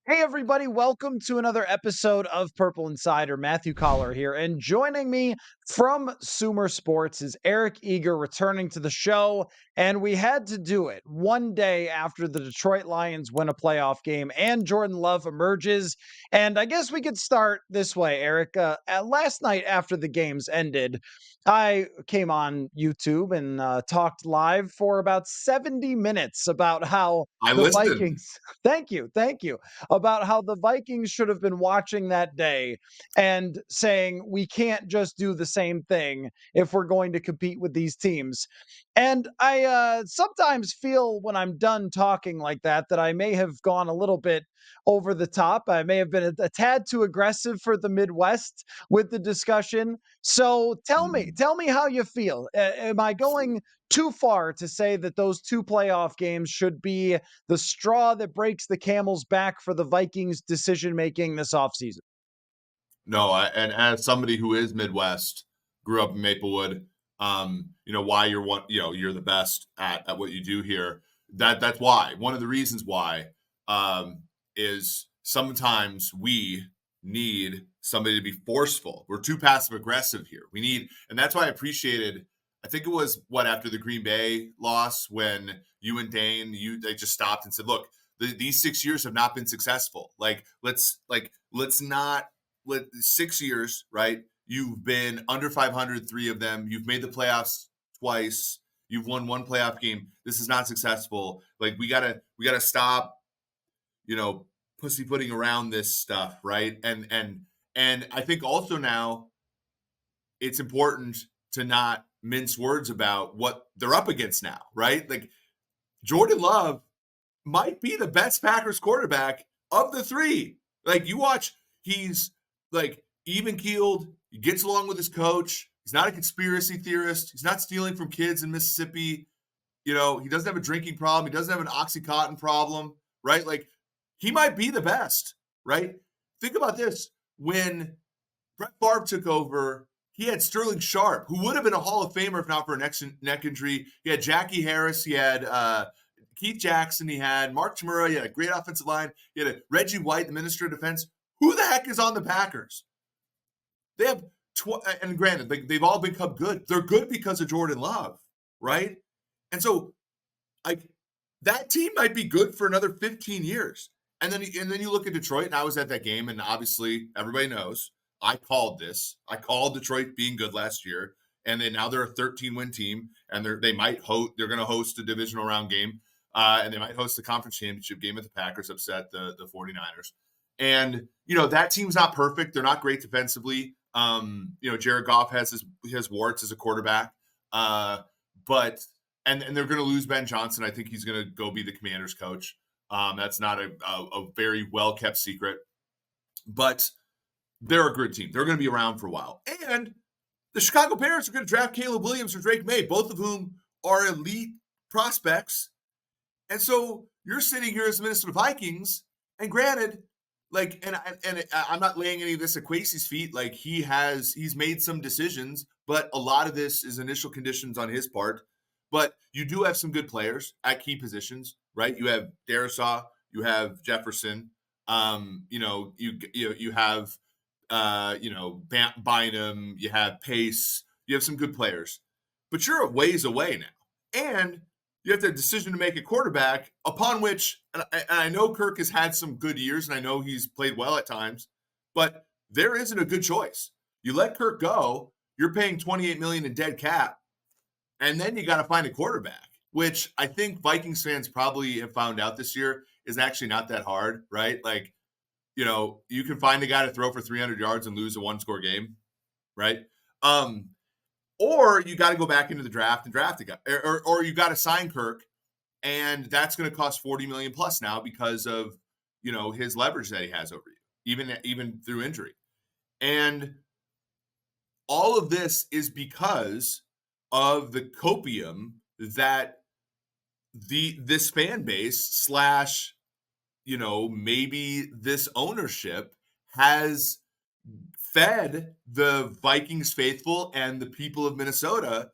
Hey, everybody, welcome to another episode of Purple Insider. Matthew Coller here. And joining me from SumerSports is Eric Eager returning to the show. And we had to do it one day after the Detroit Lions win a playoff game and Jordan Love emerges. And I guess we could start this way, Eric. Last night after the games ended, I came on YouTube and talked live for about 70 minutes about how I the listened. Vikings, thank you, about how the Vikings should have been watching that day and saying, we can't just do the same thing if we're going to compete with these teams. And I sometimes feel when I'm done talking like that I may have gone a little bit over the top. I may have been a tad too aggressive for the Midwest with the discussion. So tell me how you feel. Am I going too far to say that those two playoff games should be the straw that breaks the camel's back for the Vikings decision making this offseason? No, and as somebody who is Midwest, grew up in Maplewood, why you're you're the best at what you do here. That's why. One of the reasons why is sometimes we need somebody to be forceful. We're too passive aggressive here. And that's why I appreciated. I think it was after the Green Bay loss when you and Dane they just stopped and said, "Look, these 6 years have not been successful. Let's not." 6 years, right? You've been under 500, three of them. You've made the playoffs twice. You've won one playoff game. This is not successful. Like we gotta stop, pussyfooting around this stuff, right? And I think also now it's important to not mince words about what they're up against now, right? Like Jordan Love might be the best Packers quarterback of the three. Like you watch, he's like even keeled. He gets along with his coach. He's not a conspiracy theorist. He's not stealing from kids in Mississippi. He doesn't have a drinking problem. He doesn't have an Oxycontin problem, right? Like he might be the best, right? Think about this. When Brett Favre took over, he had Sterling Sharp, who would have been a Hall of Famer if not for a neck injury. He had Jackie Harris. He had Keith Jackson. He had Mark Chmura. He had a great offensive line. He had Reggie White, the minister of defense. Who the heck is on the Packers? They have, and granted, they've all become good. They're good because of Jordan Love, right? And so, like, that team might be good for another 15 years. And then you look at Detroit, and I was at that game, and obviously everybody knows I called this. I called Detroit being good last year, and now they're a 13-win team, and they're going to host a divisional round game, and they might host the conference championship game if the Packers upset the 49ers. And that team's not perfect. They're not great defensively. Jared Goff has his warts as a quarterback, but they're going to lose Ben Johnson. I think he's going to go be the Commanders coach. That's not a very well kept secret, but they're a good team. They're going to be around for a while. And the Chicago Bears are going to draft Caleb Williams or Drake May, both of whom are elite prospects. And so you're sitting here as the Minnesota Vikings, and granted, I'm not laying any of this at Kwesi's feet. Like he's made some decisions, but a lot of this is initial conditions on his part. But you do have some good players at key positions, right? You have Darisaw, you have Jefferson, you have Bynum, you have Pace, you have some good players, but you're a ways away now, and you have the decision to make a quarterback upon which, and I know Kirk has had some good years, and I know he's played well at times, but there isn't a good choice. You let Kirk go, you're paying $28 million in dead cap, and then you got to find a quarterback, which I think Vikings fans probably have found out this year is actually not that hard, right? Like, you can find a guy to throw for 300 yards and lose a one-score game, right? Or you got to go back into the draft and draft a guy, or you got to sign Kirk, and that's going to cost $40 million plus now because of his leverage that he has over you, even through injury. And all of this is because of the copium that this fan base / maybe this ownership has fed the Vikings faithful and the people of Minnesota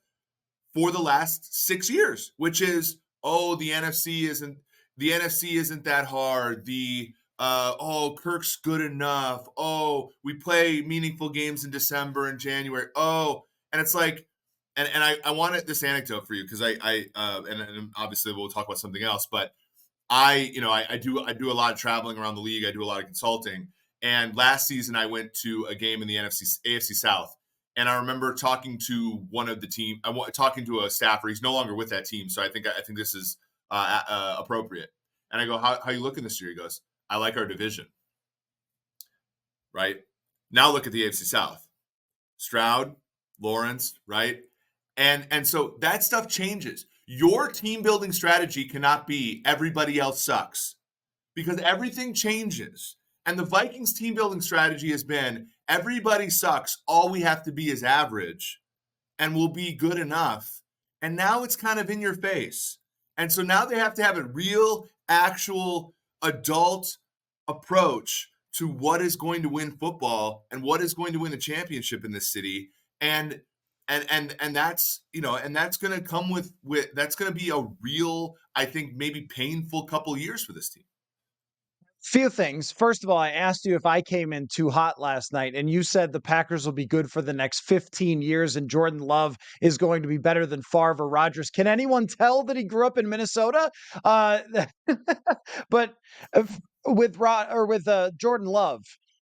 for the last 6 years, which is, the NFC isn't that hard. The oh, Kirk's good enough. Oh, we play meaningful games in December and January. Oh, and it's like, and I wanted this anecdote for you because and obviously we'll talk about something else, but I do a lot of traveling around the league. I do a lot of consulting. And last season I went to a game in the AFC South. And I remember talking to one of the team, talking to a staffer. He's no longer with that team, so I think this is appropriate. And I go, how you looking this year? He goes, I like our division. Right now, look at the AFC South: Stroud, Lawrence, right? And so that stuff changes. Your team building strategy cannot be everybody else sucks, because everything changes. And the Vikings team building strategy has been everybody sucks. All we have to be is average and we'll be good enough. And now it's kind of in your face. And so now they have to have a real, actual adult approach to what is going to win football and what is going to win the championship in this city. And that's, and that's going to come with that's going to be a real, I think, maybe painful couple of years for this team. Few things. First of all, I asked you if I came in too hot last night, and you said the Packers will be good for the next 15 years, and Jordan Love is going to be better than Favre or Rodgers. Can anyone tell that he grew up in Minnesota? But with Jordan Love,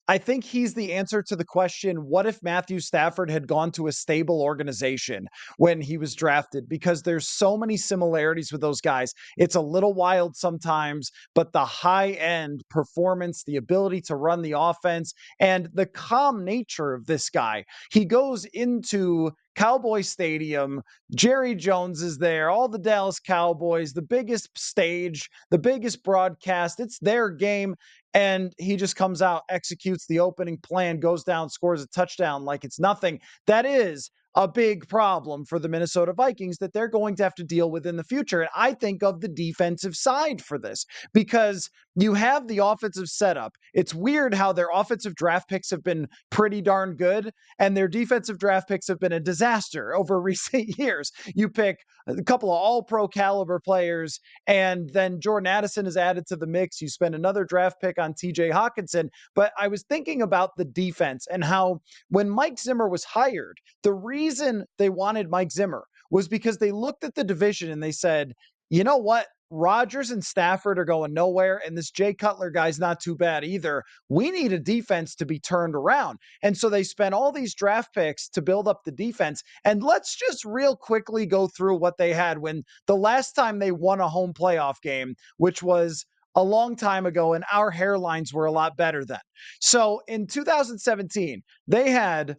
I think he's the answer to the question, what if Matthew Stafford had gone to a stable organization when he was drafted? Because there's so many similarities with those guys. It's a little wild sometimes, but the high end performance, the ability to run the offense, and the calm nature of this guy. He goes into Cowboy Stadium. Jerry Jones is there, all the Dallas Cowboys, the biggest stage, the biggest broadcast. It's their game. And he just comes out, executes the opening plan, goes down, scores a touchdown like it's nothing. That is a big problem for the Minnesota Vikings that they're going to have to deal with in the future. And I think of the defensive side for this, because you have the offensive setup. It's weird how their offensive draft picks have been pretty darn good, and their defensive draft picks have been a disaster over recent years. You pick a couple of all-pro caliber players, and then Jordan Addison is added to the mix. You spend another draft pick on TJ Hawkinson. But I was thinking about the defense and how when Mike Zimmer was hired, the reason they wanted Mike Zimmer was because they looked at the division and they said, you know what? Rodgers and Stafford are going nowhere, and this Jay Cutler guy's not too bad either. We need a defense to be turned around. And so they spent all these draft picks to build up the defense. And let's just real quickly go through what they had when the last time they won a home playoff game, which was a long time ago, and our hairlines were a lot better then. So in 2017, they had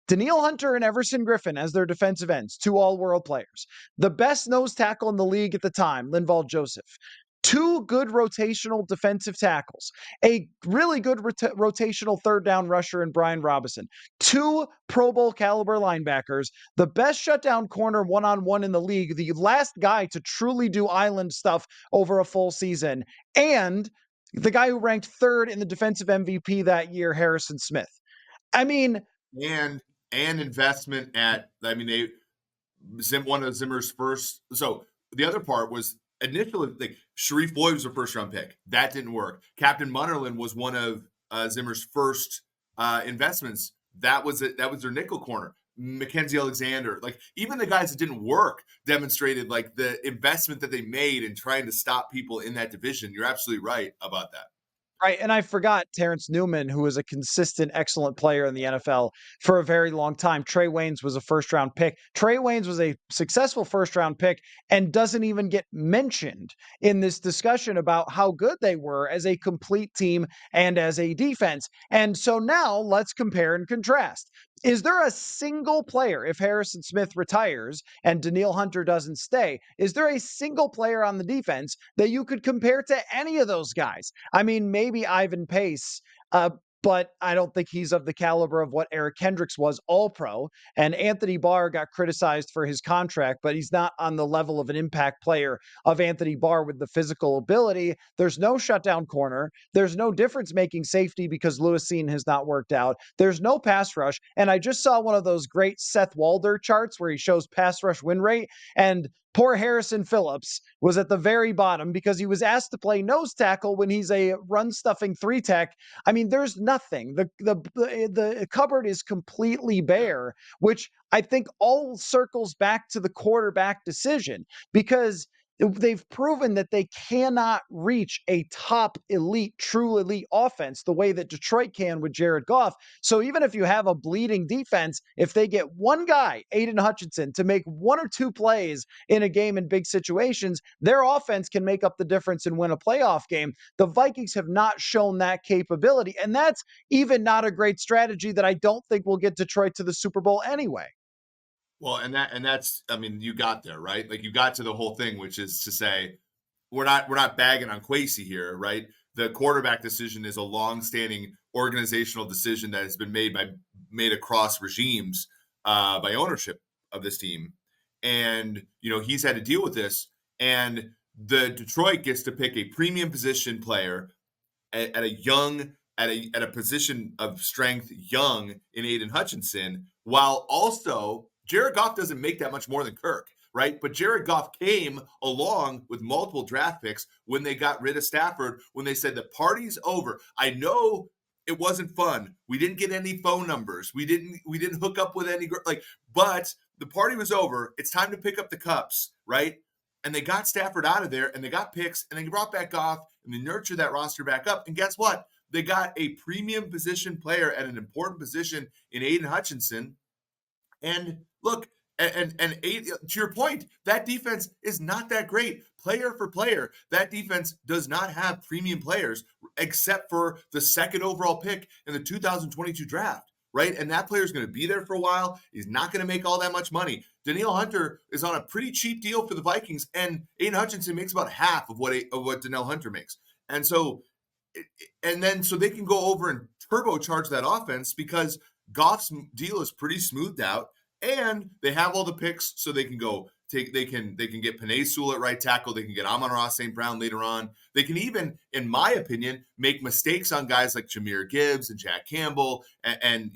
Danielle Hunter and Everson Griffin as their defensive ends, two all-world players. The best nose tackle in the league at the time, Linval Joseph. Two good rotational defensive tackles, a really good rotational third down rusher in Brian Robinson, two Pro Bowl caliber linebackers, the best shutdown corner one-on-one in the league, the last guy to truly do island stuff over a full season, and the guy who ranked third in the defensive MVP that year, Harrison Smith. I mean, and investment one of Zimmer's first. So the other part was initially, like, Sharif Floyd was a first round pick. That didn't work. Captain Munnerlyn was one of Zimmer's first investments. That was their nickel corner. Mackenzie Alexander, like, even the guys that didn't work demonstrated like the investment that they made in trying to stop people in that division. You're absolutely right about that. right. And I forgot Terrence Newman, who was a consistent, excellent player in the NFL for a very long time. Trey Waynes was a first round pick. Trey Waynes was a successful first round pick and doesn't even get mentioned in this discussion about how good they were as a complete team and as a defense. And so now let's compare and contrast. Is there a single player, if Harrison Smith retires and Danielle Hunter doesn't stay, is there a single player on the defense that you could compare to any of those guys? I mean, maybe Ivan Pace, but I don't think he's of the caliber of what Eric Kendricks was, all pro. And Anthony Barr got criticized for his contract, but he's not on the level of an impact player of Anthony Barr with the physical ability. There's no shutdown corner. There's no difference making safety because Lewis Cine has not worked out. There's no pass rush. And I just saw one of those great Seth Walder charts where he shows pass rush win rate. And Poor Harrison Phillips was at the very bottom because he was asked to play nose tackle when he's a run stuffing 3-tech. I mean, there's nothing. The cupboard is completely Yeah. bare, which I think all circles back to the quarterback decision, because they've proven that they cannot reach a top elite, true elite offense the way that Detroit can with Jared Goff. So even if you have a bleeding defense, if they get one guy, Aiden Hutchinson, to make one or two plays in a game in big situations, their offense can make up the difference and win a playoff game. The Vikings have not shown that capability. And that's even not a great strategy that I don't think will get Detroit to the Super Bowl anyway. Well, and that's, I mean, you got there, right? Like you got to the whole thing, which is to say we're not bagging on Kwesi here, right? The quarterback decision is a long-standing organizational decision that has been made across regimes by ownership of this team, and he's had to deal with this. And the Detroit gets to pick a premium position player at a young at a position of strength, young in Aiden Hutchinson, while also Jared Goff doesn't make that much more than Kirk, right? But Jared Goff came along with multiple draft picks when they got rid of Stafford, when they said the party's over. I know it wasn't fun. We didn't get any phone numbers. We didn't hook up with any but the party was over. It's time to pick up the cups, right? And they got Stafford out of there, and they got picks, and they brought back Goff, and they nurtured that roster back up. And guess what? They got a premium position player at an important position in Aiden Hutchinson. And look, to your point, that defense is not that great. Player for player, that defense does not have premium players except for the second overall pick in the 2022 draft, right? And that player is going to be there for a while. He's not going to make all that much money. Danielle Hunter is on a pretty cheap deal for the Vikings, and Aiden Hutchinson makes about half of what Danielle Hunter makes. And so they can go over and turbocharge that offense because Goff's deal is pretty smoothed out, and they have all the picks, so they can get Penei Sewell at right tackle. They can get Amon-Ra St. Brown later on. They can even, in my opinion, make mistakes on guys like Jahmyr Gibbs and Jack Campbell, and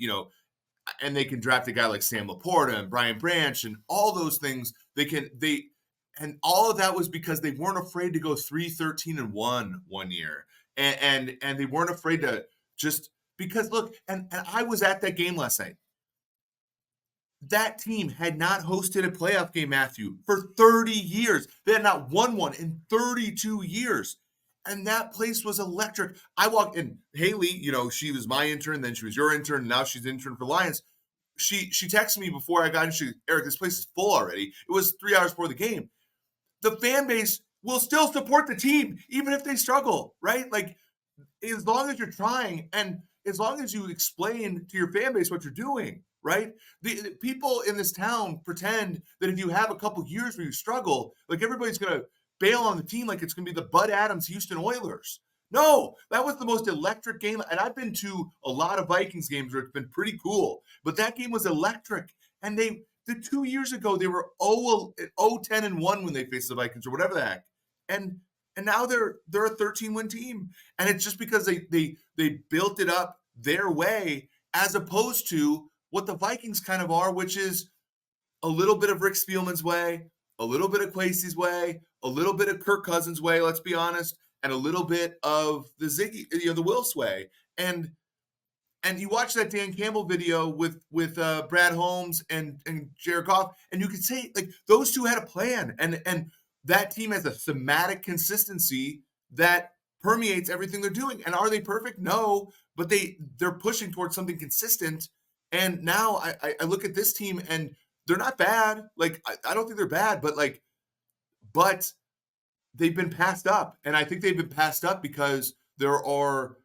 they can draft a guy like Sam Laporta and Brian Branch and all those things. And all of that was because they weren't afraid to go 3-13-1 one year. And they weren't afraid to just because look, and I was at that game last night. That team had not hosted a playoff game, Matthew, for 30 years. They had not won one in 32 years. And that place was electric. I walked in, Haley, she was my intern, then she was your intern, and now she's intern for Lions. She texted me before I got in, Eric, this place is full already. It was 3 hours before the game. The fan base will still support the team, even if they struggle, right? Like, as long as you're trying and as long as you explain to your fan base what you're doing, right? The people in this town pretend that if you have a couple years where you struggle, like everybody's going to bail on the team like it's going to be the Bud Adams Houston Oilers. No, that was the most electric game. And I've been to a lot of Vikings games where it's been pretty cool, but that game was electric. And the 2 years ago, they were 0-10-1 when they faced the Vikings or whatever the heck. And now they're a 13-win team. And it's just because they built it up their way as opposed to what the Vikings kind of are, which is a little bit of Rick Spielman's way, a little bit of Kwesi's way, a little bit of Kirk Cousins' way, let's be honest, and a little bit of the the Wilfs way. And you watch that Dan Campbell video with Brad Holmes and Jared Goff, and you could say like those two had a plan, and that team has a thematic consistency that permeates everything they're doing. And are they perfect? No, but they're pushing towards something consistent. And now I look at this team and they're not bad. Like I don't think they're bad, but they've been passed up. And I think they've been passed up because there are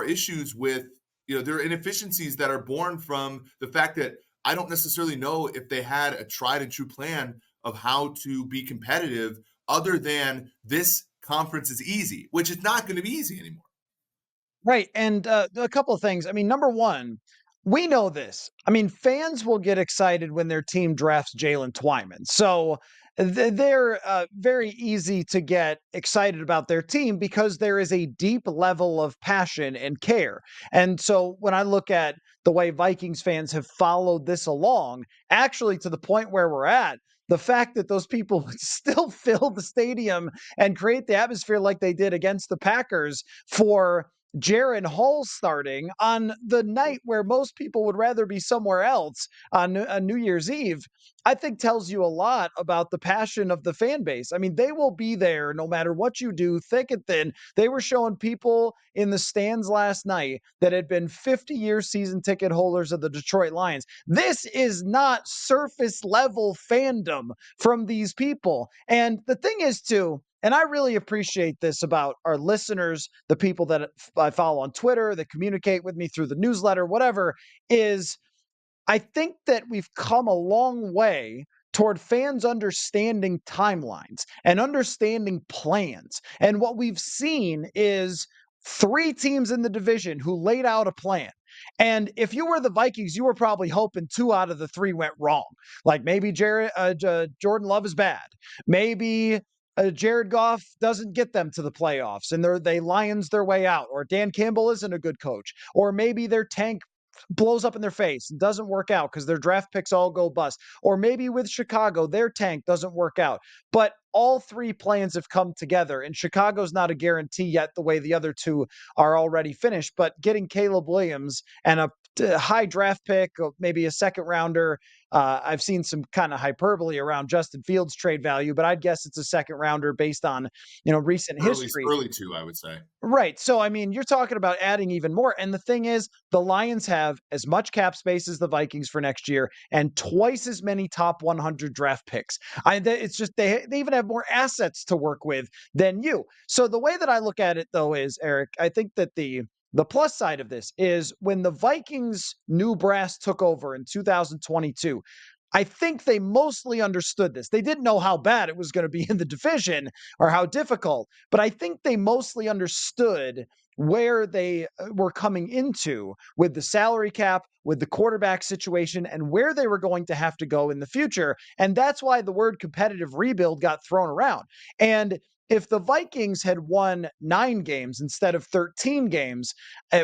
issues with, there are inefficiencies that are born from the fact that I don't necessarily know if they had a tried and true plan of how to be competitive other than this conference is easy, which is not going to be easy anymore. Right. And a couple of things. I mean, number one, we know this. I mean, fans will get excited when their team drafts Jalen Twyman. So they're very easy to get excited about their team because there is a deep level of passion and care. And so when I look at the way Vikings fans have followed this along, actually to the point where we're at, the fact that those people would still fill the stadium and create the atmosphere like they did against the Packers for Jaron Hall starting on the night where most people would rather be somewhere else on New Year's Eve, I think tells you a lot about the passion of the fan base. I mean, they will be there no matter what you do, thick and thin. They were showing people in the stands last night that had been 50-year season ticket holders of the Detroit Lions. This is not surface level fandom from these people. And the thing is, too, and I really appreciate this about our listeners, the people that I follow on Twitter, that communicate with me through the newsletter, whatever, is I think that we've come a long way toward fans understanding timelines and understanding plans. And what we've seen is three teams in the division who laid out a plan. And if you were the Vikings, you were probably hoping two out of the three went wrong. Like maybe Jordan Love is bad. Maybe Jared Goff doesn't get them to the playoffs and they Lions their way out, or Dan Campbell isn't a good coach, or maybe their tank blows up in their face and doesn't work out because their draft picks all go bust. Or maybe with Chicago, their tank doesn't work out. But all three plans have come together, and Chicago's not a guarantee yet the way the other two are already finished. But getting Caleb Williams and a high draft pick, maybe a second rounder. I've seen some kind of hyperbole around Justin Fields' trade value, but I'd guess it's a second rounder based on recent history. Early two, I would say. Right. So, I mean, you're talking about adding even more. And the thing is, the Lions have as much cap space as the Vikings for next year and twice as many top 100 draft picks. It's just they even have more assets to work with than you. So, the way that I look at it, though, is, Eric, I think that the plus side of this is when the Vikings new brass took over in 2022, I think they mostly understood this. They didn't know how bad it was going to be in the division or how difficult, but I think they mostly understood where they were coming into with the salary cap, with the quarterback situation, and where they were going to have to go in the future. And that's why the word competitive rebuild got thrown around. And if the Vikings had won 9 games instead of 13 games,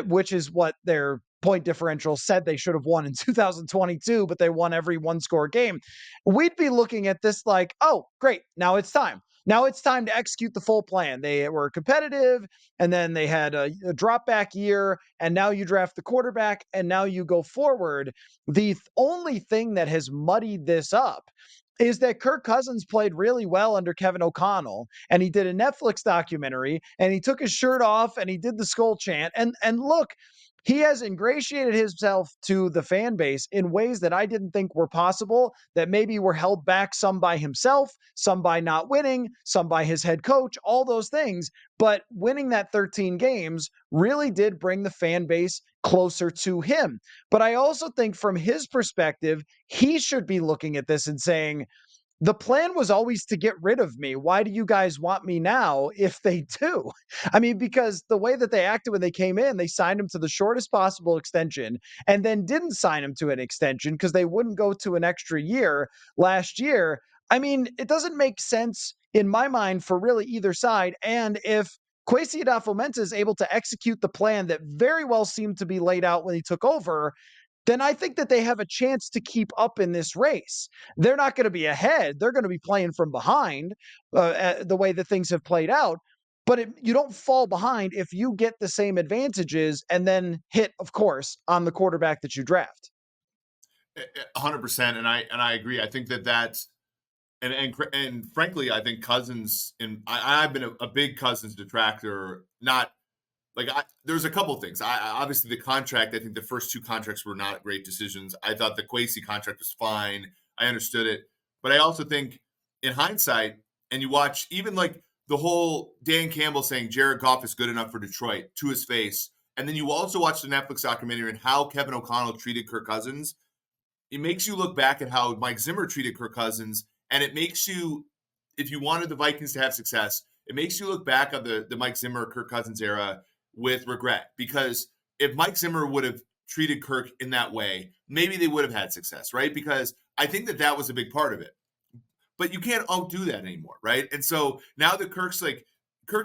which is what their point differential said they should have won in 2022, but they won every one-score game, we'd be looking at this like, oh, great, now it's time. Now it's time to execute the full plan. They were competitive, and then they had a drop back year, and now you draft the quarterback, and now you go forward. The only thing that has muddied this up is that Kirk Cousins played really well under Kevin O'Connell, and he did a Netflix documentary, and he took his shirt off, and he did the Skol chant. And look, he has ingratiated himself to the fan base in ways that I didn't think were possible, that maybe were held back, some by himself, some by not winning, some by his head coach, all those things. But winning that 13 games really did bring the fan base closer to him. But I also think from his perspective, he should be looking at this and saying, the plan was always to get rid of me. Why do you guys want me now if they do? I mean, because the way that they acted when they came in, they signed him to the shortest possible extension and then didn't sign him to an extension because they wouldn't go to an extra year last year. I mean, it doesn't make sense in my mind for really either side. And if Kwesi Adofo-Mensah is able to execute the plan that very well seemed to be laid out when he took over, then I think that they have a chance to keep up in this race. They're not going to be ahead. They're going to be playing from behind the way that things have played out. But you don't fall behind if you get the same advantages and then hit, of course, on the quarterback that you draft. 100%, and I agree. I think that's and frankly, I think Cousins, and I've been a big Cousins detractor. Not like there's a couple things. Obviously the contract. I think the first 2 contracts were not great decisions. I thought the Kwesi contract was fine. I understood it, but I also think in hindsight, and you watch even like the whole Dan Campbell saying Jared Goff is good enough for Detroit to his face, and then you also watch the Netflix documentary and how Kevin O'Connell treated Kirk Cousins. It makes you look back at how Mike Zimmer treated Kirk Cousins, and it makes you, if you wanted the Vikings to have success, it makes you look back on the Mike Zimmer Kirk Cousins era with regret, because if Mike Zimmer would have treated Kirk in that way, maybe they would have had success, right? Because I think that was a big part of it. But you can't outdo that anymore, right? And so now that Kirk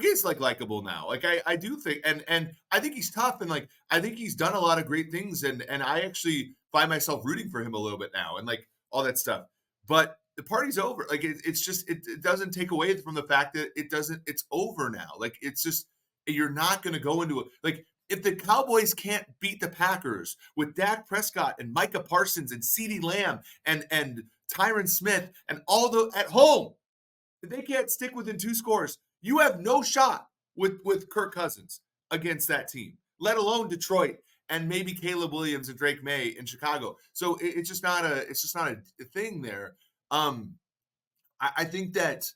is like likable now. Like I do think, and I think he's tough, and like I think he's done a lot of great things, and I actually find myself rooting for him a little bit now, and like all that stuff. But the party's over. Like it's just it doesn't take away from the fact that it's over now. Like it's just you're not going to go into it. Like if the Cowboys can't beat the Packers with Dak Prescott and Micah Parsons and CeeDee Lamb and Tyron Smith and all the at home, if they can't stick within 2 scores, you have no shot with Kirk Cousins against that team, let alone Detroit and maybe Caleb Williams and Drake May in Chicago. So it's just not a thing there. I think that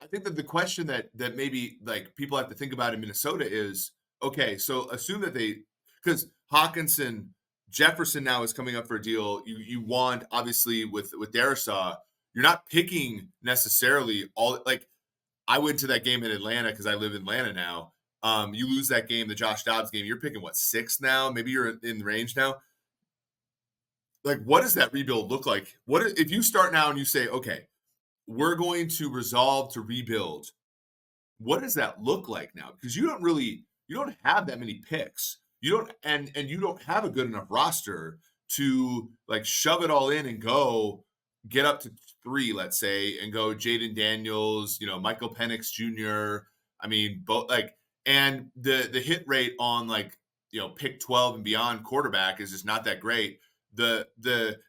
the question that maybe like people have to think about in Minnesota is, okay, so assume that because Hawkinson, Jefferson now is coming up for a deal. You want obviously with Darrisaw, you're not picking necessarily all. Like I went to that game in Atlanta because I live in Atlanta now. You lose that game, the Josh Dobbs game. You're picking what, 6th now? Maybe you're in range now. Like, what does that rebuild look like? What if you start now and you say, okay, we're going to resolve to rebuild? What does that look like now? Because you don't have that many picks. You don't, and you don't have a good enough roster to like shove it all in and go get up to 3, let's say, and go Jaden Daniels, Michael Penix Jr. I mean, both like, and the hit rate on like, pick 12 and beyond quarterback is just not that great. The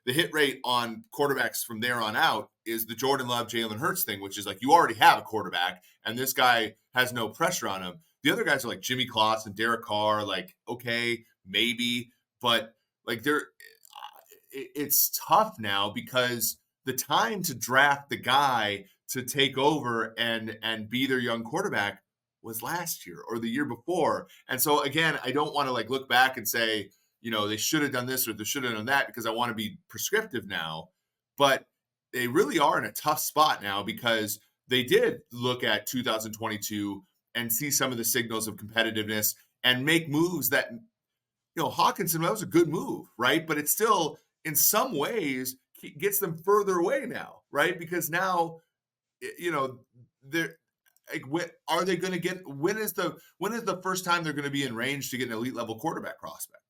hit rate on quarterbacks from there on out is the Jordan Love, Jalen Hurts thing, which is like you already have a quarterback and this guy has no pressure on him. The other guys are like Jimmy Clausen and Derek Carr, like, okay, maybe, but like it's tough now because the time to draft the guy to take over and be their young quarterback was last year or the year before. And so again, I don't want to like look back and say, they should have done this or they should have done that because I want to be prescriptive now. But they really are in a tough spot now because they did look at 2022 and see some of the signals of competitiveness and make moves that, Hawkinson, that was a good move, right? But it still, in some ways, gets them further away now, right? Because now, they're like, when are they going to get? When is the first time they're going to be in range to get an elite level quarterback prospect?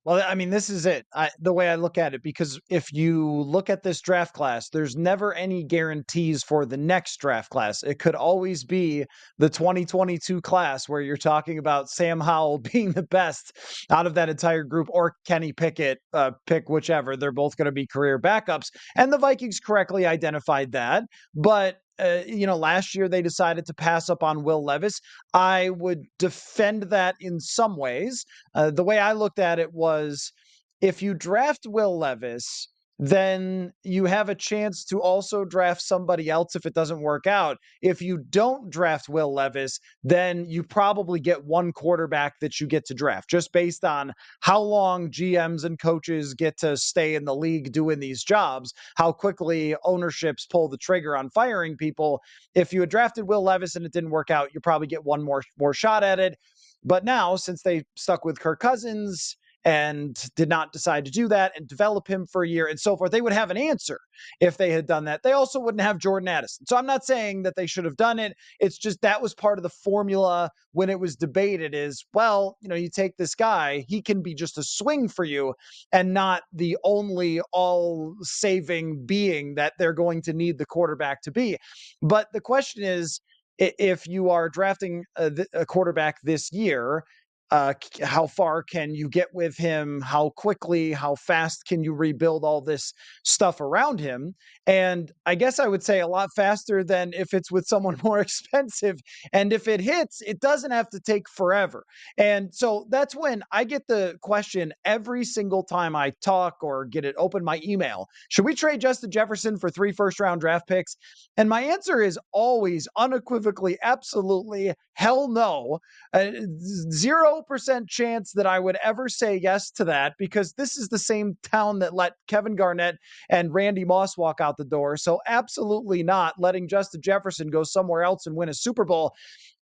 Well, I mean, this is it. The way I look at it, because if you look at this draft class, there's never any guarantees for the next draft class. It could always be the 2022 class where you're talking about Sam Howell being the best out of that entire group, or Kenny Pickett, pick whichever. They're both going to be career backups. And the Vikings correctly identified that. But last year they decided to pass up on Will Levis. I would defend that in some ways. The way I looked at it was, if you draft Will Levis, then you have a chance to also draft somebody else if it doesn't work out. If you don't draft Will Levis, then you probably get one quarterback that you get to draft, just based on how long GMs and coaches get to stay in the league doing these jobs, how quickly ownerships pull the trigger on firing people. If you had drafted Will Levis and it didn't work out, you probably get one more shot at it. But now, since they stuck with Kirk Cousins and did not decide to do that and develop him for a year and so forth, they would have an answer if they had done that. They also wouldn't have Jordan Addison. So I'm not saying that they should have done it. It's just that was part of the formula when it was debated is, well, you take this guy, he can be just a swing for you and not the only all-saving being that they're going to need the quarterback to be. But the question is, if you are drafting a quarterback this year, how far can you get with him? How quickly, how fast can you rebuild all this stuff around him? And I guess I would say a lot faster than if it's with someone more expensive. And if it hits, it doesn't have to take forever. And so that's when I get the question every single time I talk or get it open my email: should we trade Justin Jefferson for 3 first-round draft picks? And my answer is always unequivocally, absolutely, hell no. 0% chance that I would ever say yes to that, because this is the same town that let Kevin Garnett and Randy Moss walk out the door. So absolutely not letting Justin Jefferson go somewhere else and win a Super Bowl.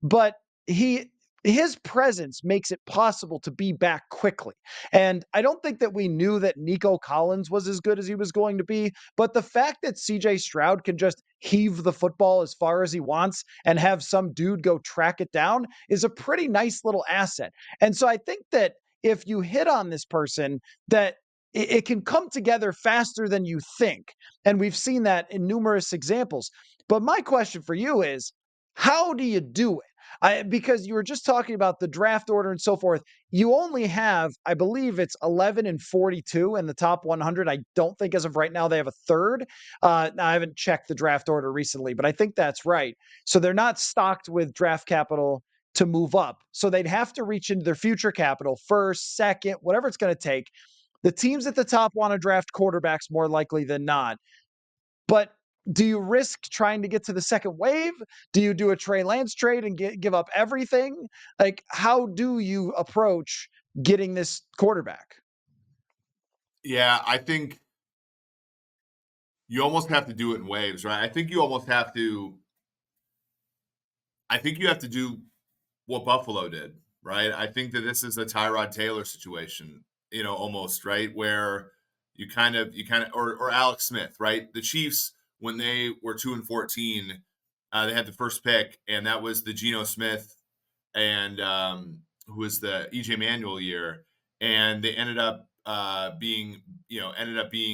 But his presence makes it possible to be back quickly. And I don't think that we knew that Nico Collins was as good as he was going to be, but the fact that CJ Stroud can just heave the football as far as he wants and have some dude go track it down is a pretty nice little asset. And so I think that if you hit on this person, that it can come together faster than you think. And we've seen that in numerous examples. But my question for you is, how do you do it? Because you were just talking about the draft order and so forth. You only have, I believe it's 11 and 42 in the top 100. I don't think as of right now they have a third. I haven't checked the draft order recently, but I think that's right. So they're not stocked with draft capital to move up. So they'd have to reach into their future capital, first, second, whatever it's going to take. The teams at the top want to draft quarterbacks more likely than not. But do you risk trying to get to the second wave? Do you do a Trey Lance trade and give up everything? Like, how do you approach getting this quarterback? Yeah, I think you almost have to do it in waves, right? I think you have to do what Buffalo did, right? I think that this is a Tyrod Taylor situation, almost, right? Where or Alex Smith, right? The Chiefs, when they were 2-14, they had the first pick, and that was the Geno Smith and who was the EJ Manuel year, and they ended up being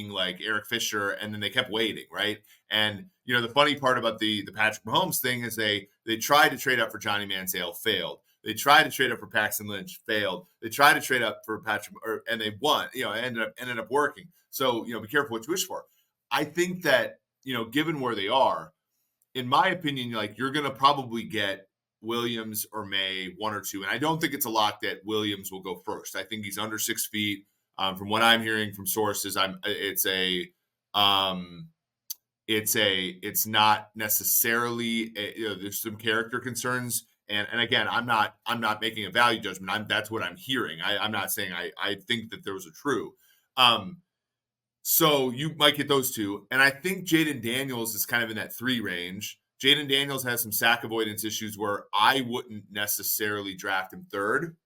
like Eric Fisher, and then they kept waiting, right? And the funny part about the Patrick Mahomes thing is they tried to trade up for Johnny Manziel, failed. They tried to trade up for Paxton Lynch, failed. They tried to trade up for Patrick, and they won. It ended up working. So be careful what you wish for. I think that given where they are, in my opinion, like you're going to probably get Williams or May, one or two, and I don't think it's a lock that Williams will go first. I think he's under 6 feet. From what I'm hearing from sources, it's not necessarily there's some character concerns, and again, I'm not making a value judgment. That's what I'm hearing. I'm not saying I think that those are true. So you might get those two, and I think Jaden Daniels is kind of in that 3 range. Jaden Daniels has some sack avoidance issues where I wouldn't necessarily draft him third.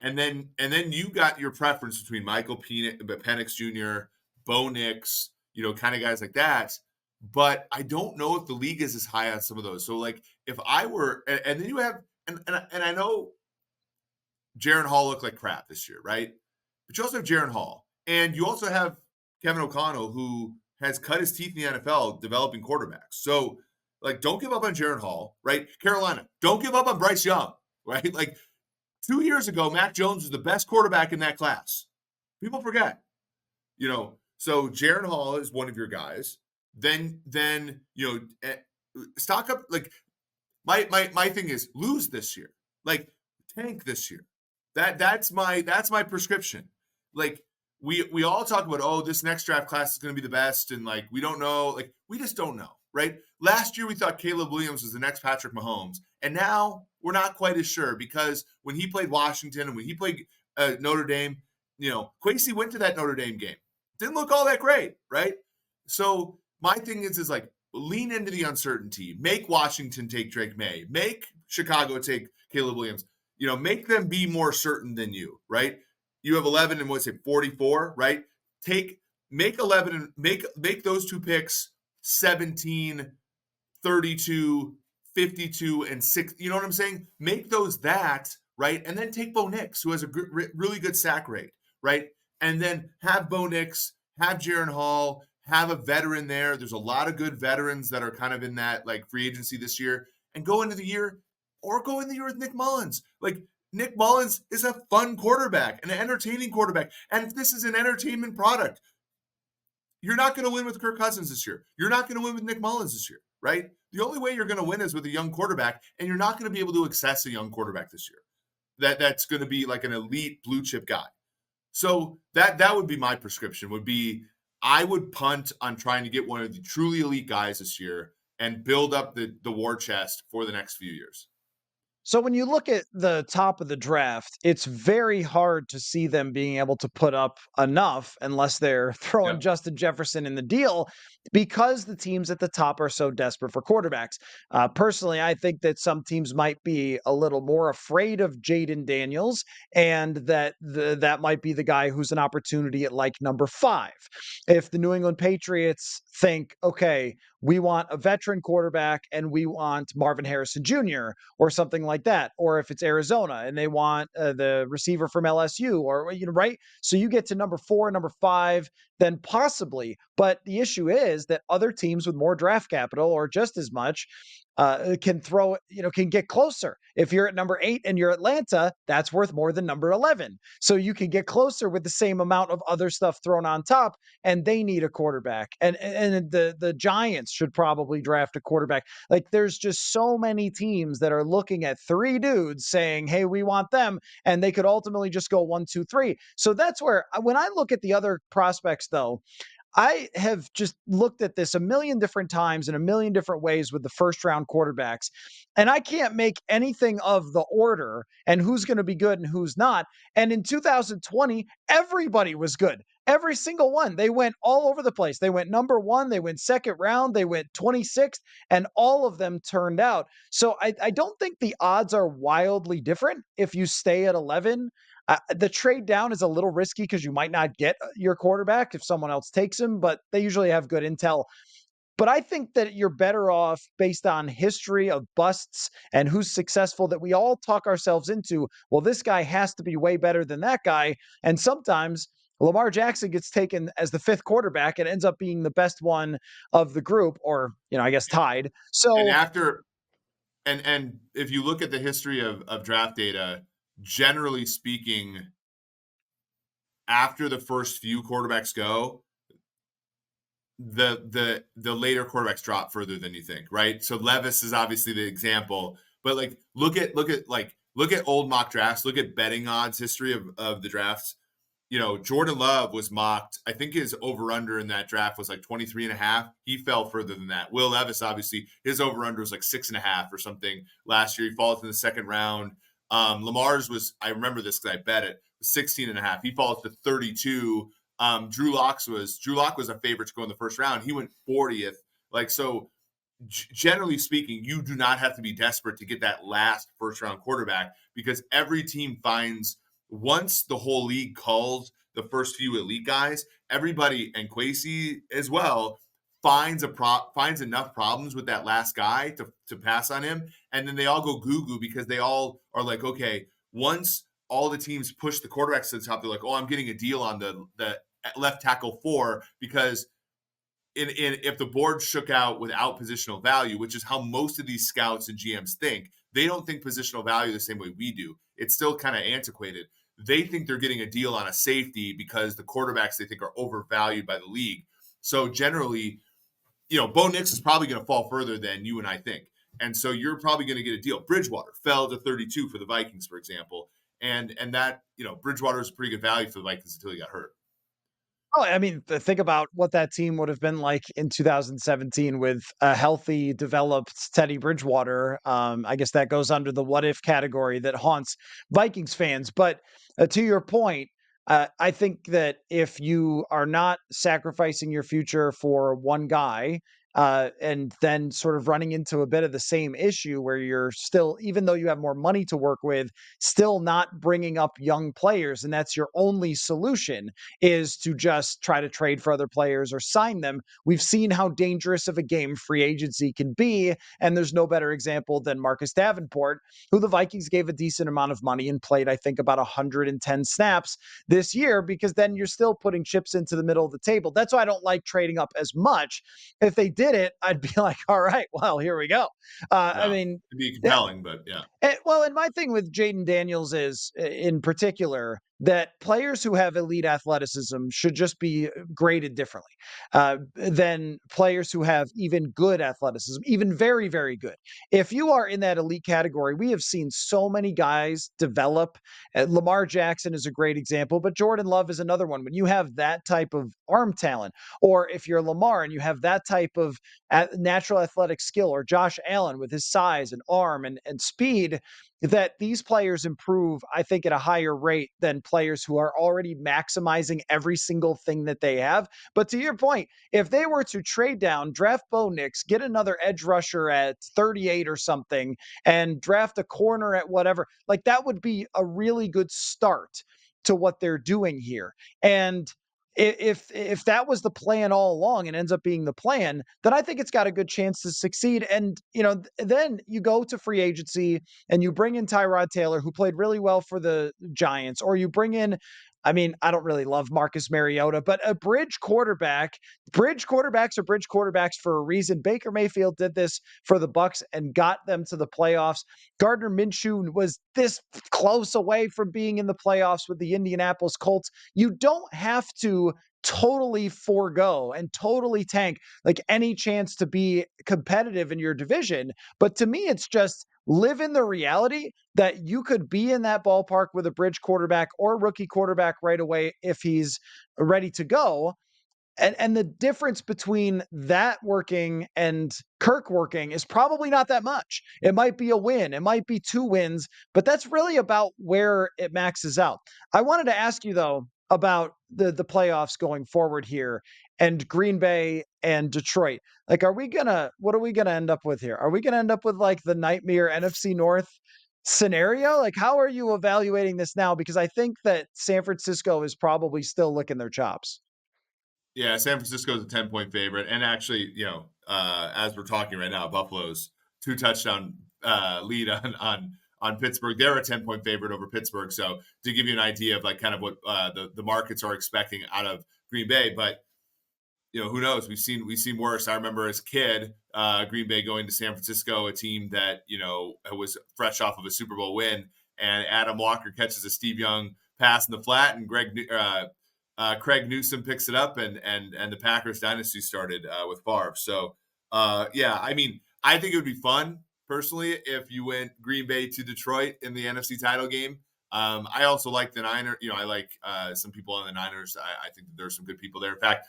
And then you got your preference between Michael Penix Jr., Bo Nix, kind of guys like that. But I don't know if the league is as high on some of those. So like if I were, and then you have, and I know Jaren Hall looked like crap this year, right? But you also have Jaren Hall, and you also have Kevin O'Connell, who has cut his teeth in the NFL developing quarterbacks. So like, don't give up on Jaren Hall, right? Carolina, don't give up on Bryce Young, right? Like 2 years ago, Mac Jones was the best quarterback in that class. People forget, So Jaren Hall is one of your guys. Then stock up. Like my thing is lose this year, like tank this year. That's my prescription. Like we all talk about, oh, this next draft class is going to be the best, and like we don't know, like we just don't know, right? Last year we thought Caleb Williams was the next Patrick Mahomes, and now we're not quite as sure because when he played Washington and when he played Notre Dame, Kwesi went to that Notre Dame game, didn't look all that great, right? So my thing is like lean into the uncertainty, make Washington take Drake May, make Chicago take Caleb Williams, make them be more certain than you, right? You have 11 and 44, right? Make 11 and make those two picks 17, 32, 52, and 6. You know what I'm saying? Make those that, right? And then take Bo Nix, who has a really good sack rate, right? And then have Bo Nix, have Jaren Hall, have a veteran there. There's a lot of good veterans that are kind of in that like free agency this year, and go into the year with Nick Mullins. Like Nick Mullins is a fun quarterback, an entertaining quarterback. And if this is an entertainment product, you're not going to win with Kirk Cousins this year. You're not going to win with Nick Mullins this year, right? The only way you're going to win is with a young quarterback, and you're not going to be able to access a young quarterback this year. That's going to be like an elite blue chip guy. So that would be my prescription, would be I would punt on trying to get one of the truly elite guys this year and build up the war chest for the next few years. So when you look at the top of the draft, it's very hard to see them being able to put up enough unless they're throwing Yep. Justin Jefferson in the deal because the teams at the top are so desperate for quarterbacks. Personally, I think that some teams might be a little more afraid of Jaden Daniels, and that might be the guy who's an opportunity at like number 5. If the New England Patriots think, okay, we want a veteran quarterback and we want Marvin Harrison Jr. or something like that. Or if it's Arizona and they want the receiver from LSU or, right? So you get to number 4, number 5, then possibly. But the issue is that other teams with more draft capital or just as much can throw, can get closer. If you're at number 8 and you're Atlanta, that's worth more than number 11. So you can get closer with the same amount of other stuff thrown on top, and they need a quarterback. And the Giants should probably draft a quarterback. Like there's just so many teams that are looking at 3 dudes saying, "Hey, we want them," and they could ultimately just go 1, 2, 3. So that's where when I look at the other prospects, though, I have just looked at this a million different times in a million different ways with the first round quarterbacks, and I can't make anything of the order and who's going to be good and who's not. And in 2020, everybody was good. Every single one. They went all over the place. They went number 1, they went second round, they went 26th, and all of them turned out. So I don't think the odds are wildly different if you stay at 11. The trade down is a little risky because you might not get your quarterback if someone else takes him, but they usually have good intel. But I think that you're better off based on history of busts and who's successful that we all talk ourselves into. Well, this guy has to be way better than that guy. And sometimes Lamar Jackson gets taken as the 5th quarterback and ends up being the best one of the group, or, I guess tied. And So after and if you look at the history of draft data, generally speaking, after the first few quarterbacks go, the later quarterbacks drop further than you think, right? So Levis is obviously the example, but like look at old mock drafts, look at betting odds history of the drafts. Jordan Love was mocked. I think his over-under in that draft was like 23.5. He fell further than that. Will Levis, obviously, his over-under was like 6.5 or something last year. He falls in the second round. Lamar's was, I remember this because I bet it, was 16.5. He falls to 32. Drew Lock was a favorite to go in the first round. He went 40th. Like, so generally speaking, you do not have to be desperate to get that last first round quarterback because every team finds, once the whole league calls the first few elite guys, everybody, and Kwesi as well, finds enough problems with that last guy to pass on him. And then they all go goo because they all are like, okay, once all the teams push the quarterbacks to the top, they're like, oh, I'm getting a deal on the left tackle 4 because if the board shook out without positional value, which is how most of these scouts and GMs think, they don't think positional value the same way we do. It's still kind of antiquated. They think they're getting a deal on a safety because the quarterbacks they think are overvalued by the league. So generally, Bo Nix is probably going to fall further than you and I think. And so you're probably going to get a deal. Bridgewater fell to 32 for the Vikings, for example. And that, Bridgewater is a pretty good value for the Vikings until he got hurt. Oh, I mean, think about what that team would have been like in 2017 with a healthy, developed Teddy Bridgewater. I guess that goes under the what if category that haunts Vikings fans. But to your point, I think that if you are not sacrificing your future for one guy, and then sort of running into a bit of the same issue where you're still, even though you have more money to work with, still not bringing up young players, and that's your only solution is to just try to trade for other players or sign them. We've seen how dangerous of a game free agency can be, and there's no better example than Marcus Davenport, who the Vikings gave a decent amount of money and played, I think, about 110 snaps this year, because then you're still putting chips into the middle of the table. That's why I don't like trading up as much. If they did it, I'd be like, all right, well, here we go. I mean, it'd be compelling, but yeah. And my thing with Jaden Daniels is, in particular, that players who have elite athleticism should just be graded differently than players who have even good athleticism, even very, very good. If you are in that elite category, we have seen so many guys develop. Lamar Jackson is a great example, but Jordan Love is another one. When you have that type of arm talent, or if you're Lamar and you have that type of natural athletic skill, or Josh Allen with his size and arm and speed, that these players improve, I think, at a higher rate than players who are already maximizing every single thing that they have. But to your point, if they were to trade down, draft Bo Nix, get another edge rusher at 38 or something, and draft a corner at whatever, like that would be a really good start to what they're doing here. And if that was the plan all along and ends up being the plan, then I think it's got a good chance to succeed. And then you go to free agency and you bring in Tyrod Taylor, who played really well for the Giants, or you bring in. I mean, I don't really love Marcus Mariota, but a bridge quarterback. Bridge quarterbacks are bridge quarterbacks for a reason. Baker Mayfield did this for the Bucks and got them to the playoffs. Gardner Minshew was this close away from being in the playoffs with the Indianapolis Colts. You don't have to totally forego and totally tank like any chance to be competitive in your division. But to me, it's just live in the reality that you could be in that ballpark with a bridge quarterback or rookie quarterback right away if he's ready to go. And the difference between that working and Kirk working is probably not that much. It might be a win, it might be 2 wins, but that's really about where it maxes out. I wanted to ask you though about the playoffs going forward here and Green Bay and Detroit. Like, what are we gonna end up with here? Are we gonna end up with like the nightmare NFC North scenario? Like, how are you evaluating this now? Because I think that San Francisco is probably still licking their chops. Yeah, San Francisco is a 10-point favorite. And actually, as we're talking right now, Buffalo's 2 touchdown lead on Pittsburgh. They're a 10-point favorite over Pittsburgh. So to give you an idea of like kind of what the markets are expecting out of Green Bay, but who knows? We've seen worse. I remember as a kid, Green Bay going to San Francisco, a team that was fresh off of a Super Bowl win, and Adam Walker catches a Steve Young pass in the flat, and Craig Newsom picks it up, and the Packers dynasty started with Favre. So yeah, I mean, I think it would be fun personally if you went Green Bay to Detroit in the NFC title game. I also like the Niners. I like some people on the Niners. I think that there's some good people there. In fact,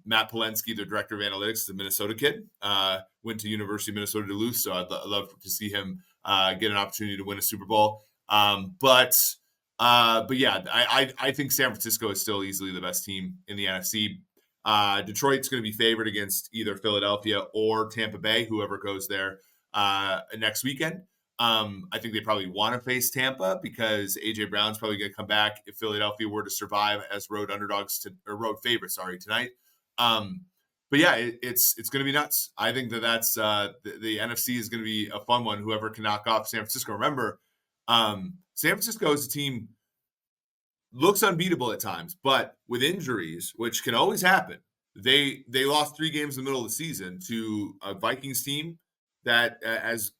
Matt Polensky, their director of analytics, is a Minnesota kid. Went to University of Minnesota Duluth, so I'd love to see him get an opportunity to win a Super Bowl. But yeah, I think San Francisco is still easily the best team in the NFC. Detroit's going to be favored against either Philadelphia or Tampa Bay, whoever goes there next weekend. I think they probably want to face Tampa because AJ Brown's probably going to come back if Philadelphia were to survive as road favorites tonight. But yeah, it's going to be nuts. I think that's the NFC is going to be a fun one. Whoever can knock off San Francisco. Remember, San Francisco is a team looks unbeatable at times, but with injuries, which can always happen, they lost 3 games in the middle of the season to a Vikings team that, as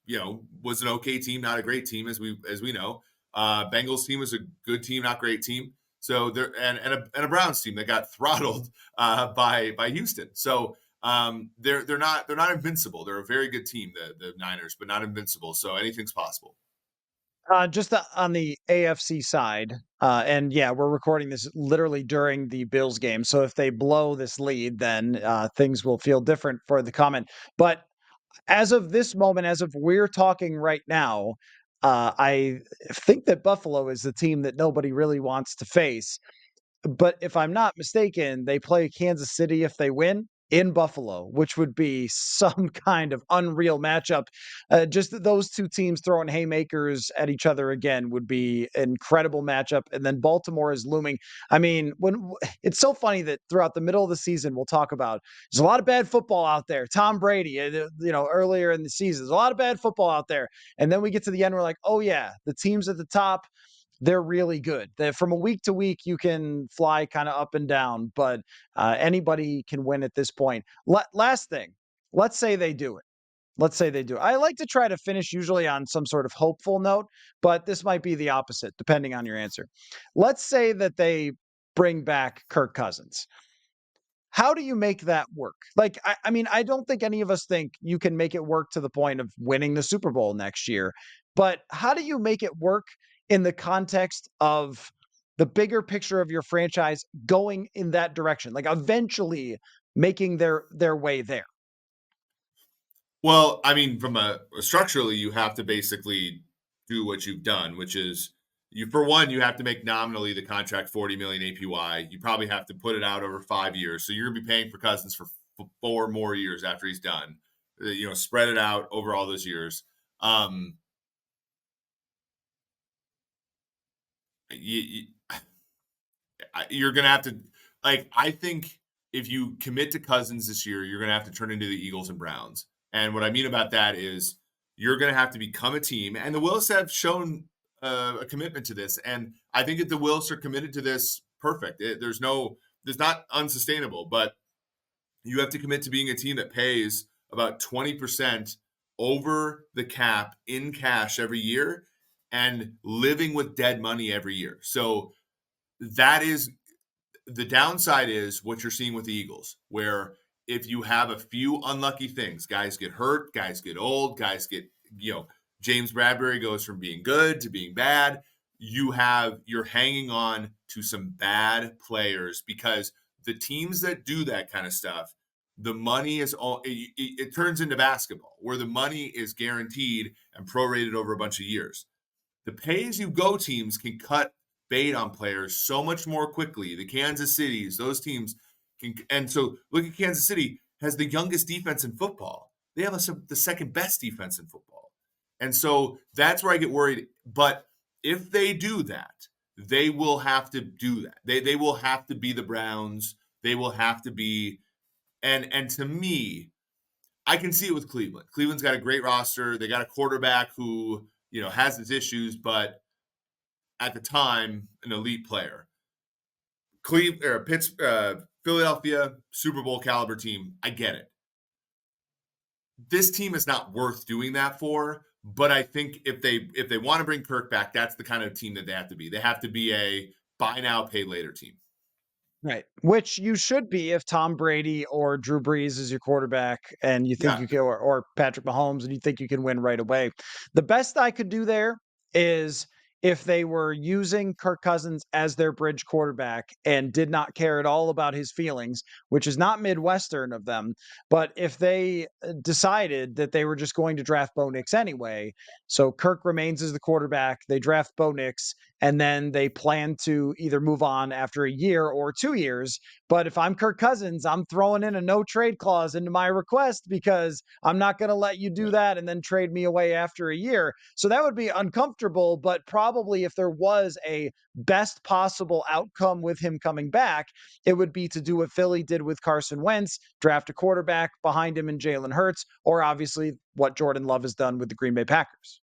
was an okay team, not a great team, as we know. Bengals team was a good team, not great team. So they're and a Browns team that got throttled by Houston. So they're not invincible. They're a very good team, the Niners, but not invincible. So anything's possible. Just on the AFC side, and yeah, we're recording this literally during the Bills game. So if they blow this lead, then things will feel different for the comment. But as of this moment, as of we're talking right now, I think that Buffalo is the team that nobody really wants to face. But if I'm not mistaken, they play Kansas City if they win in Buffalo, which would be some kind of unreal matchup. Just those 2 teams throwing haymakers at each other again would be an incredible matchup. And then Baltimore is looming. I mean, it's so funny that throughout the middle of the season, we'll talk about there's a lot of bad football out there. Tom Brady, earlier in the season, there's a lot of bad football out there. And then we get to the end, we're like, oh yeah, the teams at the top, they're really good. From a week to week, you can fly kind of up and down, but anybody can win at this point. Last thing, let's say they do it. Let's say they do. I like to try to finish usually on some sort of hopeful note, but this might be the opposite, depending on your answer. Let's say that they bring back Kirk Cousins. How do you make that work? Like, I mean, I don't think any of us think you can make it work to the point of winning the Super Bowl next year. But how do you make it work in the context of the bigger picture of your franchise going in that direction? Like eventually making their way there. Well, I mean, from structurally, you have to basically do what you've done, which is for one, you have to make nominally the contract 40 million APY. You probably have to put it out over 5 years, so you're gonna be paying for Cousins for 4 more years after he's done. Spread it out over all those years. You, you're going to have to, like, I think if you commit to Cousins this year, you're going to have to turn into the Eagles and Browns. And what I mean about that is you're going to have to become a team. And the Wills have shown a commitment to this. And I think if the Wills are committed to this, perfect. There's not unsustainable, but you have to commit to being a team that pays about 20% over the cap in cash every year and living with dead money every year. So that is the downside is what you're seeing with the Eagles, where if you have a few unlucky things, guys get hurt, guys get old, guys get, James Bradbury goes from being good to being bad. You're hanging on to some bad players because the teams that do that kind of stuff, the money is all it turns into basketball where the money is guaranteed and prorated over a bunch of years. The pay-as-you-go teams can cut bait on players so much more quickly. The Kansas Cities, those teams can, and so look at Kansas City has the youngest defense in football. They have the second best defense in football, and so that's where I get worried. But if they do that, they will have to do that. They will have to be the Browns. They will have to be, and to me, I can see it with Cleveland. Cleveland's got a great roster. They got a quarterback who has his issues, but at the time, an elite player. Philadelphia, Super Bowl caliber team. I get it. This team is not worth doing that for, but I think if they want to bring Kirk back, that's the kind of team that they have to be. They have to be a buy now, pay later team. Right. Which you should be if Tom Brady or Drew Brees is your quarterback and you think Yeah. you can, or Patrick Mahomes and you think you can win right away. The best I could do there is if they were using Kirk Cousins as their bridge quarterback and did not care at all about his feelings, which is not Midwestern of them. But if they decided that they were just going to draft Bo Nix anyway, so Kirk remains as the quarterback, they draft Bo Nix, and then they plan to either move on after a year or 2 years. But if I'm Kirk Cousins, I'm throwing in a no trade clause into my request because I'm not going to let you do that and then trade me away after a year. So that would be uncomfortable, but probably if there was a best possible outcome with him coming back, it would be to do what Philly did with Carson Wentz, draft a quarterback behind him in Jalen Hurts, or obviously what Jordan Love has done with the Green Bay Packers.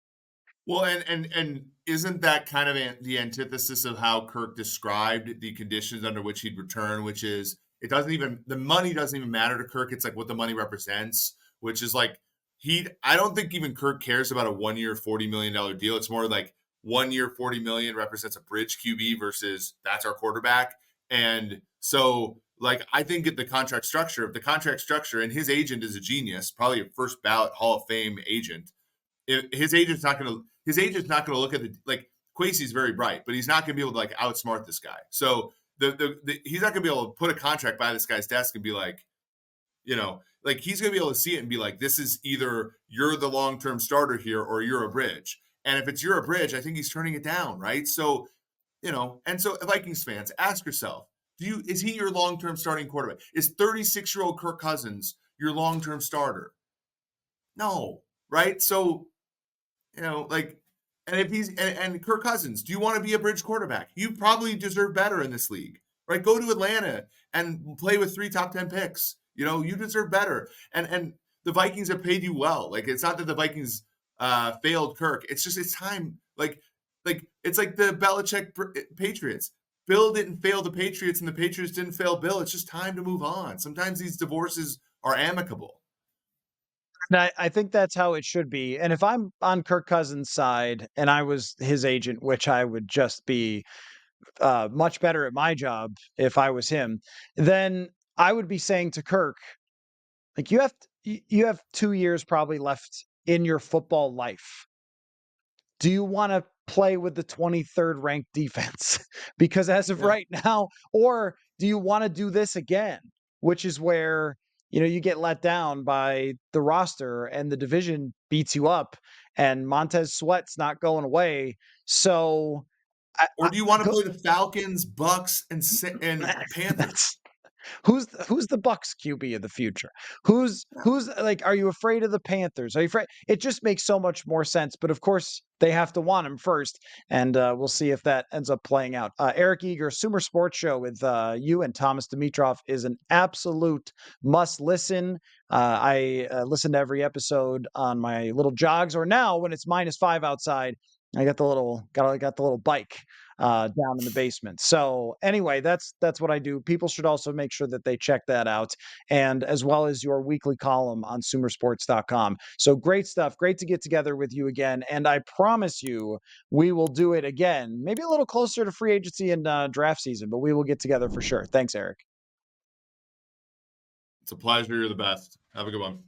Well, and isn't that kind of the antithesis of how Kirk described the conditions under which he'd return, which is the money doesn't even matter to Kirk. It's like what the money represents, which is like I don't think even Kirk cares about a 1 year, $40 million deal. It's more like 1 year, $40 million represents a bridge QB versus that's our quarterback. And so like, I think the contract structure, and his agent is a genius, probably a first ballot Hall of Fame agent. His agent's not going to look at Kwesi's very bright, but he's not going to be able to like outsmart this guy. So he's not going to be able to put a contract by this guy's desk and be like, he's going to be able to see it and be like, this is either you're the long-term starter here or you're a bridge. And if it's you're a bridge, I think he's turning it down, right? So, and so Vikings fans, ask yourself, is he your long-term starting quarterback? Is 36-year-old Kirk Cousins your long-term starter? No, right? So, and if he's and Kirk Cousins, do you want to be a bridge quarterback? You probably deserve better in this league, right? Go to Atlanta and play with 3 top 10 picks. You deserve better. And the Vikings have paid you well. Like, it's not that the Vikings failed Kirk. It's just it's time. Like it's like the Belichick Patriots. Bill didn't fail the Patriots, and the Patriots didn't fail Bill. It's just time to move on. Sometimes these divorces are amicable. And I think that's how it should be. And if I'm on Kirk Cousins' side and I was his agent, which I would just be much better at my job if I was him, then I would be saying to Kirk, like you have 2 years probably left in your football life. Do you want to play with the 23rd ranked defense? Because as of right now, or do you want to do this again? Which is where, you get let down by the roster and the division beats you up and Montez Sweat's not going away. So Or do you want to play the Falcons, Bucks, and Panthers? Who's the Bucks QB of the future? Who's like, are you afraid of the Panthers? Are you afraid? It just makes so much more sense. But of course, they have to want him first, and we'll see if that ends up playing out. Eric Eager, Sumer Sports Show with you and Thomas Dimitrov is an absolute must listen. I listen to every episode on my little jogs, or now when it's -5 outside, I got the little bike down in the basement. So anyway, that's what I do. People should also make sure that they check that out, and as well as your weekly column on SumerSports.com. So great stuff. Great to get together with you again, and I promise you we will do it again. Maybe a little closer to free agency and draft season, but we will get together for sure. Thanks, Eric. It's a pleasure. You're the best. Have a good one.